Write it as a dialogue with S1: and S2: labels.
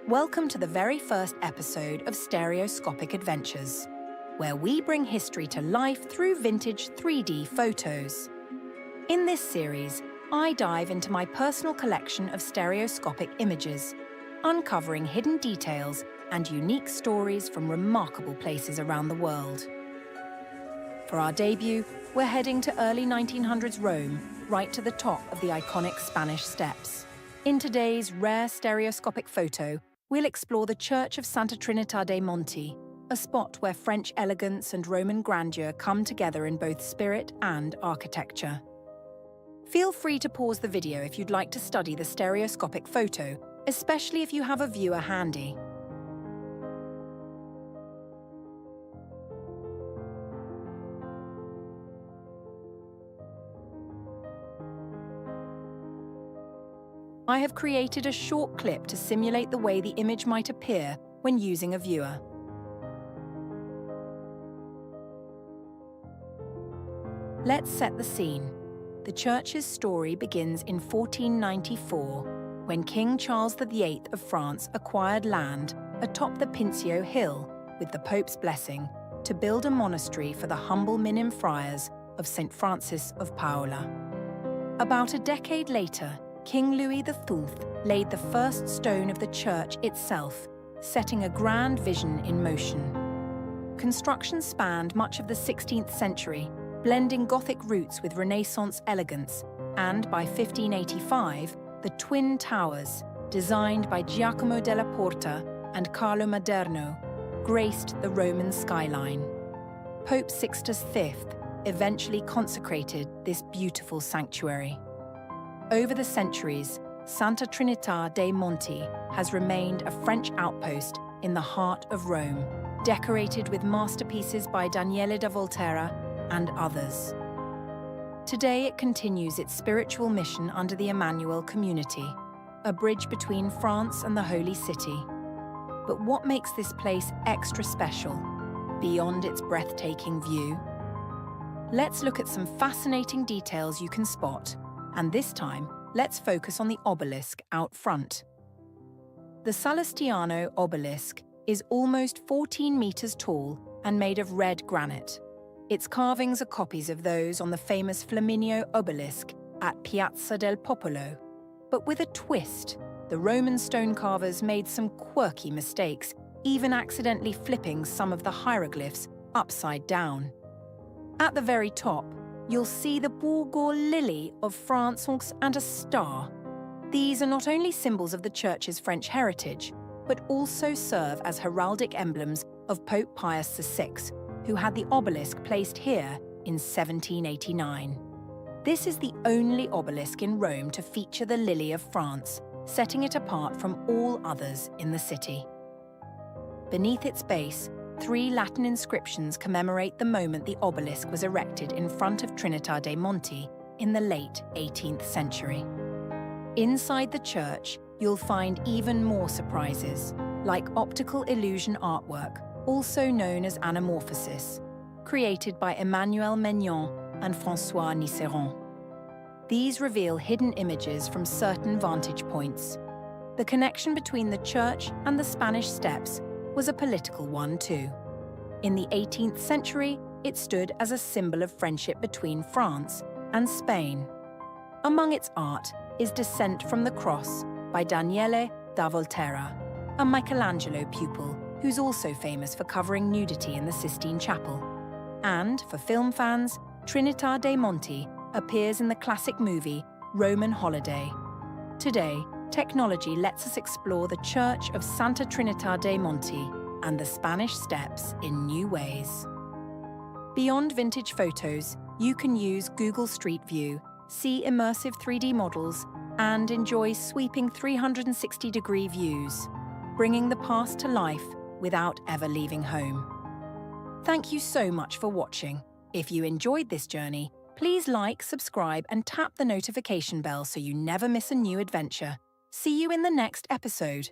S1: Welcome to the very first episode of Stereoscopic Adventures, where we bring history to life through vintage 3D photos. In this series, I dive into my personal collection of stereoscopic images, uncovering hidden details and unique stories from remarkable places around the world. For our debut, we're heading to early 1900s Rome, right to the top of the iconic Spanish Steps. In today's rare stereoscopic photo, we'll explore the Church of Santa Trinità dei Monti, a spot where French elegance and Roman grandeur come together in both spirit and architecture. Feel free to pause the video if you'd like to study the stereoscopic photo, especially if you have a viewer handy. I have created a short clip to simulate the way the image might appear when using a viewer. Let's set the scene. The church's story begins in 1494, when King Charles VIII of France acquired land atop the Pincio Hill with the Pope's blessing to build a monastery for the humble Minim friars of St. Francis of Paola. About a decade later, King Louis XII laid the first stone of the church itself, setting a grand vision in motion. Construction spanned much of the 16th century, blending Gothic roots with Renaissance elegance, and by 1585, the Twin Towers, designed by Giacomo della Porta and Carlo Maderno, graced the Roman skyline. Pope Sixtus V eventually consecrated this beautiful sanctuary. Over the centuries, Santa Trinità dei Monti has remained a French outpost in the heart of Rome, decorated with masterpieces by Daniele da Volterra and others. Today it continues its spiritual mission under the Emmanuel community, a bridge between France and the Holy City. But what makes this place extra special, beyond its breathtaking view? Let's look at some fascinating details you can spot. And this time, let's focus on the obelisk out front. The Sallustiano obelisk is almost 14 meters tall and made of red granite. Its carvings are copies of those on the famous Flaminio obelisk at Piazza del Popolo. But with a twist, the Roman stone carvers made some quirky mistakes, even accidentally flipping some of the hieroglyphs upside down. At the very top, you'll see the Bourgeois Lily of France and a star. These are not only symbols of the church's French heritage, but also serve as heraldic emblems of Pope Pius VI, who had the obelisk placed here in 1789. This is the only obelisk in Rome to feature the Lily of France, setting it apart from all others in the city. Beneath its base, 3 Latin inscriptions commemorate the moment the obelisk was erected in front of Trinità dei Monti in the late 18th century. Inside the church, you'll find even more surprises, like optical illusion artwork, also known as anamorphosis, created by Emmanuel Maignan and François Nisseron. These reveal hidden images from certain vantage points. The connection between the church and the Spanish Steps was a political one too. In the 18th century, it stood as a symbol of friendship between France and Spain. Among its art is Descent from the Cross by Daniele da Volterra, a Michelangelo pupil who's also famous for covering nudity in the Sistine Chapel. And, for film fans, Trinità dei Monti appears in the classic movie Roman Holiday. Today, technology lets us explore the Church of Santa Trinità dei Monti and the Spanish Steps in new ways. Beyond vintage photos, you can use Google Street View, see immersive 3D models, and enjoy sweeping 360-degree views, bringing the past to life without ever leaving home. Thank you so much for watching. If you enjoyed this journey, please like, subscribe, and tap the notification bell so you never miss a new adventure. See you in the next episode.